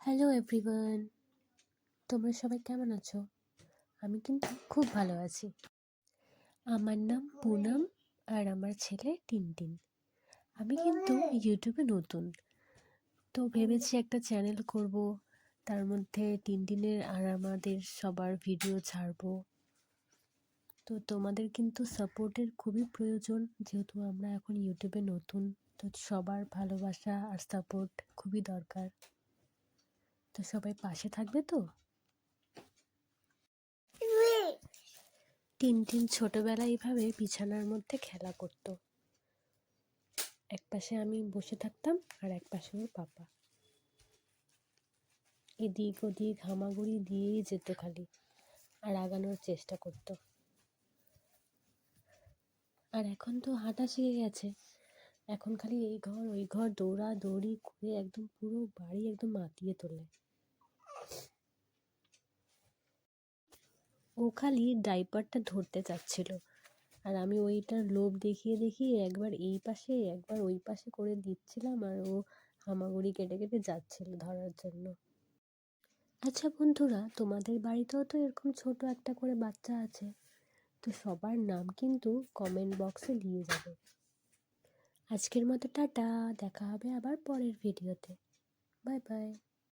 Hello everyone, তোমরা সবাই কেমন আছো? আমি কিন্তু খুব ভালো আছি। আমার নাম পুনম আর আমার ছেলে টিনটিন। আমি কিন্তু ইউটিউবে নতুন, তো ভেবেছি একটা চ্যানেল করব, তার মধ্যে টিনটিনের আর আমাদের সবার ভিডিও ছাড়বো। তো তোমাদের কিন্তু সাপোর্টের খুবই প্রয়োজন, যেহেতু আমরা এখন ইউটিউবে নতুন। তো সবার ভালোবাসা আর সাপোর্ট খুবই দরকার। তো সবাই পাশে থাকবে তো? টিনটিন ছোটবেলায় এইভাবে বিছানার মধ্যে খেলা করতো। এক পাশে আমি বসে থাকতাম আর এক পাশে ওর পাপা। এদিক ওদিক হামাগুড়ি দিয়েই যেত খালি, আর আগানোর চেষ্টা করতো। আর এখন তো হাঁটা শিখে গেছে, এখন খালি এই ঘর ওই ঘর দৌড়া দৌড়ি করে একদম পুরো বাড়ি একদম মাতিয়ে তোলে। ও খালি ডাইপারটা ধরতে চাচ্ছিল, আর আমি ওইটার লোভ দেখিয়ে দেখিয়ে একবার এই পাশে একবার ওই পাশে করে দিচ্ছিলাম, আর ও হামাগুড়ি কেটে কেটে যাচ্ছিল ধরার জন্য। আচ্ছা বন্ধুরা, তোমাদের বাড়িতেও তো এরকম ছোট একটা করে বাচ্চা আছে, তো সবার নাম কিন্তু কমেন্ট বক্সে দিয়ে যাবে। আজকের মতো টাটা, দেখা হবে আবার পরের ভিডিওতে। Bye bye.